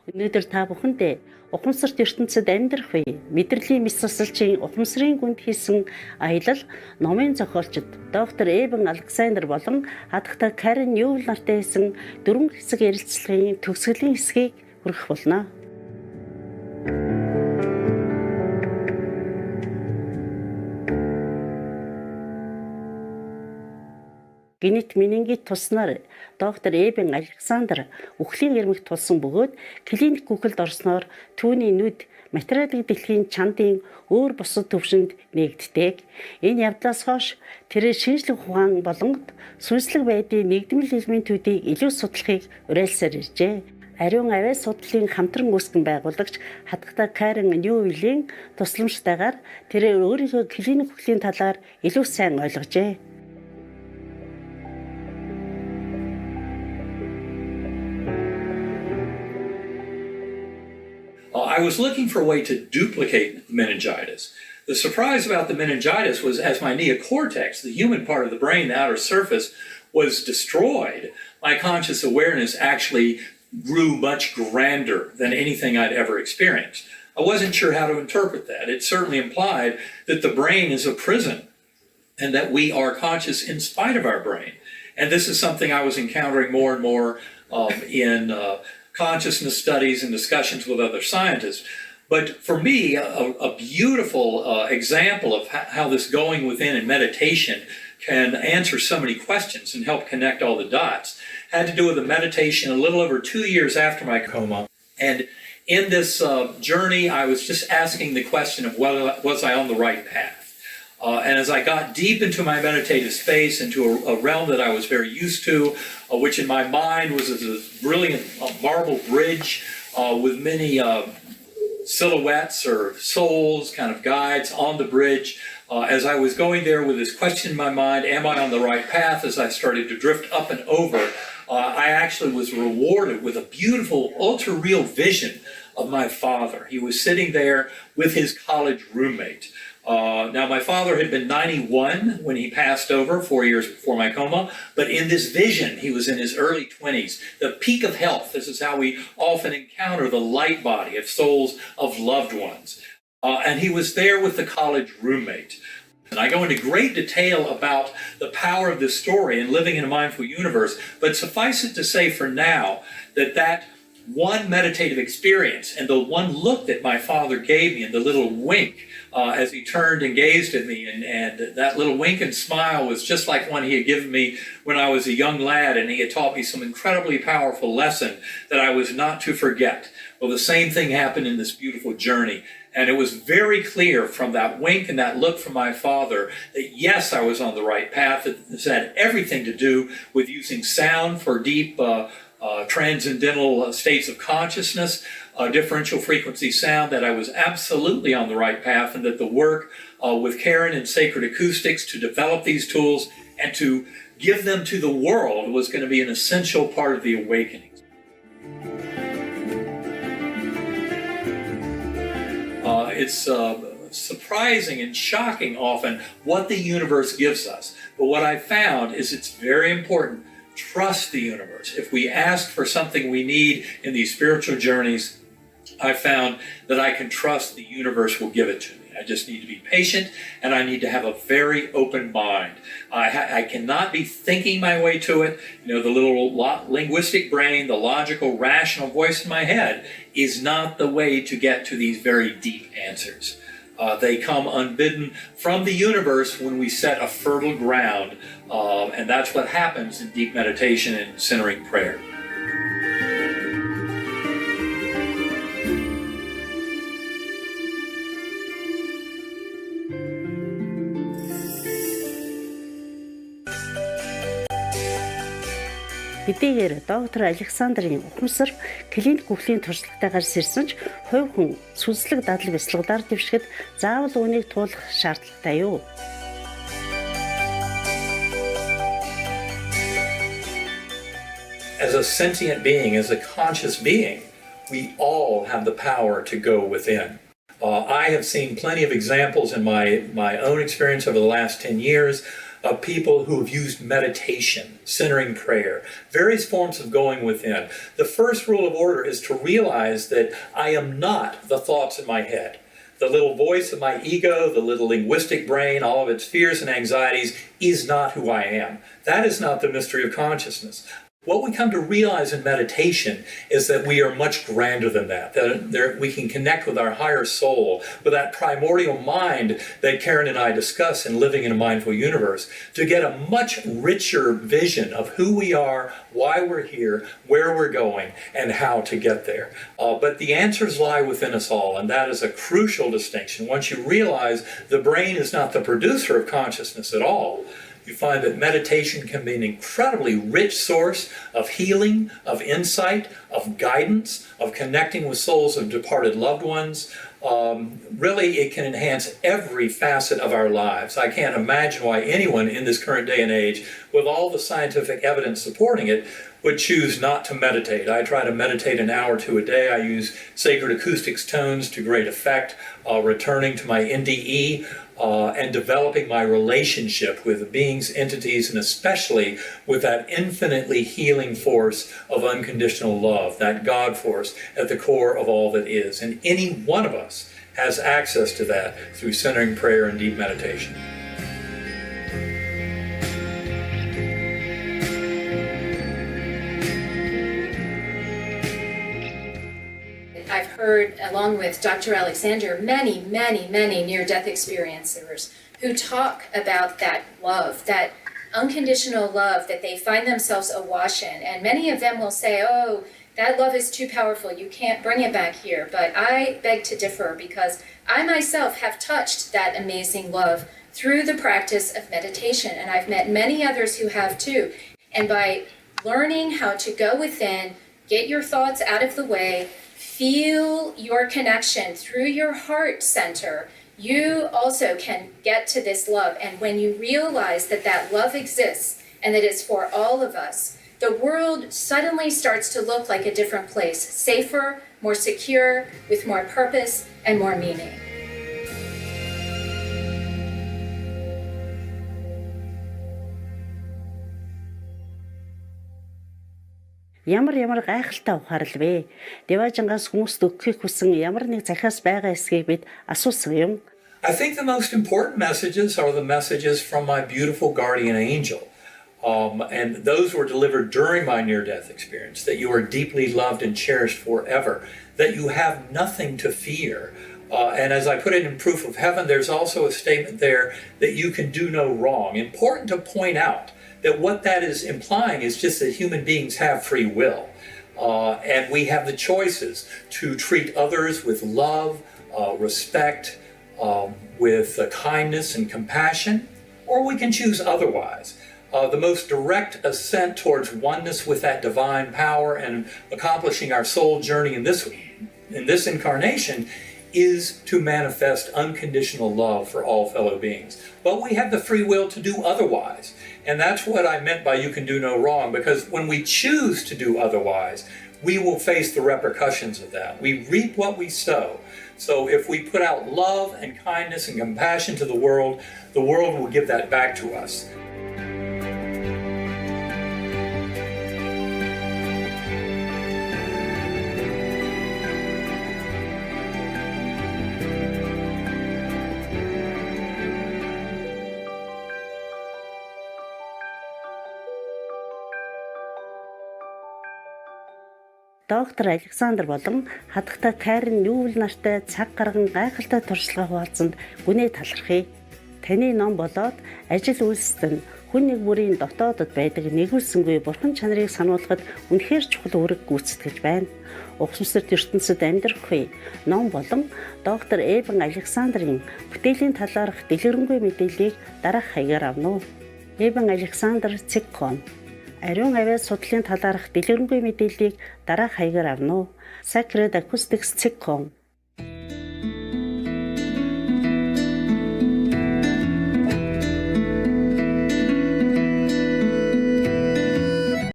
Өнөөдөр та бүхэндээ ухамсарт ертөнцид амьдрах үе мэдрэлийн мэс засалчийн ухамсарын гүнд хийсэн аялал номын зохиолчид доктор Эбен Александр болон хатагта Карен Ньюл нартай хийсэн 4 хэсэг ярилцлагын төгсгөлийн хэсгийг хүргэх болно. Гинет менингит туснаар доктор Эбен Александр үхлийн ирмэгт тулсан бөгөөд клиник гүгэлд орсноор түүний нүд материалын дэлхийн чандын өөр бусад төвшөнд нэгддэг. Энэ явдлаас хойш тэр шинжлэх ухаан болон сүнслэг байдлын нэгдмэл элементүүдийг илүү судлахыг уриалсаар иржээ. Ариун авиа судлалын хамтран үүсгэн байгуулагч хатагта Карен Ньюилийн тусламжтайгаар тэр өөрийнхөө клиник үхлийн талаар илүү сайн ойлгожээ. I was looking for a way to duplicate meningitis. The surprise about the meningitis was as my neocortex, the human part of the brain, the outer surface, was destroyed, my conscious awareness actually grew much grander than anything I'd ever experienced. I wasn't sure how to interpret that. It certainly implied that the brain is a prison and that we are conscious in spite of our brain. And this is something I was encountering more and more in consciousness studies and discussions with other scientists. But for me, a beautiful example of how this going within and meditation can answer so many questions and help connect all the dots had to do with a meditation a little over 2 years after my coma. And in this journey, I was just asking the question of whether was I on the right path. And as I got deep into my meditative space, into a realm that I was very used to, which in my mind was a brilliant marble bridge with many silhouettes or souls, kind of guides on the bridge. As I was going there with this question in my mind, am I on the right path? As I started to drift up and over, I actually was rewarded with a beautiful, ultra-real vision of my father. He was sitting there with his college roommate. Now, my father had been 91 when he passed over 4 years before my coma, but in this vision, he was in his early 20s, the peak of health. This is how we often encounter the light body of souls of loved ones. And he was there with the college roommate. And I go into great detail about the power of this story and living in a mindful universe, but suffice it to say for now that one meditative experience and the one look that my father gave me and the little wink as he turned and gazed at me, and that little wink and smile was just like one he had given me when I was a young lad, and he had taught me some incredibly powerful lesson that I was not to forget. Well, the same thing happened in this beautiful journey. And it was very clear from that wink and that look from my father that yes, I was on the right path. This had everything to do with using sound for deep transcendental states of consciousness, differential frequency sound, that I was absolutely on the right path, and that the work with Karen and Sacred Acoustics to develop these tools and to give them to the world was going to be an essential part of the awakening. It's surprising and shocking often what the universe gives us. But what I found is it's very important. Trust the universe. If we ask for something we need in these spiritual journeys, I found that I can trust the universe will give it to me. I just need to be patient, and I need to have a very open mind. I cannot be thinking my way to it. You know, the little linguistic brain, the logical, rational voice in my head is not the way to get to these very deep answers. They come unbidden from the universe when we set a fertile ground, and that's what happens in deep meditation and centering prayer. Хэдийгээр доктор Александрын ухамсар клиник үхлийн туршлагатайгаар сэрсэн ч хувь хүн сүнслэг дадал бяцлагуудаар дэвшгэд заавал үүнийг туулах шаардлагатай юу? As a sentient being, as a conscious being, we all have the power to go within. I have seen plenty of examples in my own experience over the last 10 years of people who have used meditation, centering prayer, various forms of going within. The first rule of order is to realize that I am not the thoughts in my head. The little voice of my ego, the little linguistic brain, all of its fears and anxieties is not who I am. That is not the mystery of consciousness. What we come to realize in meditation is that we are much grander than that we can connect with our higher soul, with that primordial mind that Karen and I discuss in Living in a Mindful Universe, to get a much richer vision of who we are, why we're here, where we're going, and how to get there. But the answers lie within us all, and that is a crucial distinction. Once you realize the brain is not the producer of consciousness at all, you find that meditation can be an incredibly rich source of healing, of insight, of guidance, of connecting with souls of departed loved ones. Really, it can enhance every facet of our lives. I can't imagine why anyone in this current day and age, with all the scientific evidence supporting it, would choose not to meditate. I try to meditate an hour to a day. I use sacred acoustics tones to great effect, returning to my NDE, and developing my relationship with beings, entities, and especially with that infinitely healing force of unconditional love, that God force at the core of all that is. And any one of us has access to that through centering prayer and deep meditation. I've heard, along with Dr. Alexander, many near-death experiencers who talk about that love, that unconditional love that they find themselves awash in. And many of them will say, oh, that love is too powerful, you can't bring it back here. But I beg to differ, because I myself have touched that amazing love through the practice of meditation, and I've met many others who have too. And by learning how to go within, get your thoughts out of the way, feel your connection through your heart center, you also can get to this love. And when you realize that that love exists and that it's for all of us, the world suddenly starts to look like a different place, safer, more secure, with more purpose and more meaning. Ямар гайхалтай ухаарл вэ? Деважингаас хүмүүст өгөхийг хүсэн ямар нэг захиас байгаа эсэхийг бид асуусан юм. I think the most important messages are the messages from my beautiful guardian angel. And those were delivered during my near-death experience, that you are deeply loved and cherished forever, that you have nothing to fear. And as I put it in Proof of Heaven, there's also a statement there that you can do no wrong. Important to point out that what that is implying is just that human beings have free will. And we have the choices to treat others with love, respect, with kindness and compassion, or we can choose otherwise. The most direct ascent towards oneness with that divine power and accomplishing our soul journey in this incarnation is to manifest unconditional love for all fellow beings. But we have the free will to do otherwise. And that's what I meant by you can do no wrong, because when we choose to do otherwise, we will face the repercussions of that. We reap what we sow. So if we put out love and kindness and compassion to the world will give that back to us. Доктор Александр болон хадагтай Карен Нүүл нартай цаг гарган гайхалтай туршлага хуваалцсанд гүнээ талархъя. Таны ном болоод ажил үйлсэд нь хүн нэг бүрийн дотоодод байдаг нэгүүлсэнгүй бурхан чанарыг сануулгад үнэхээр чухал үүрэг гүйцэтгэж байна. Ухамсарт ертөнцид амьдрахгүй ном болон доктор Эбен Александрын бүтээлийн талаарх дэлгэрэнгүй мэдээллийг дараах хаягаар авна уу. Эбен Александр Цикком ариун авиас судлалын талаарх дэлгэрэнгүй мэдээллийг дараах хаягаар авна уу. Sacred Acoustics.com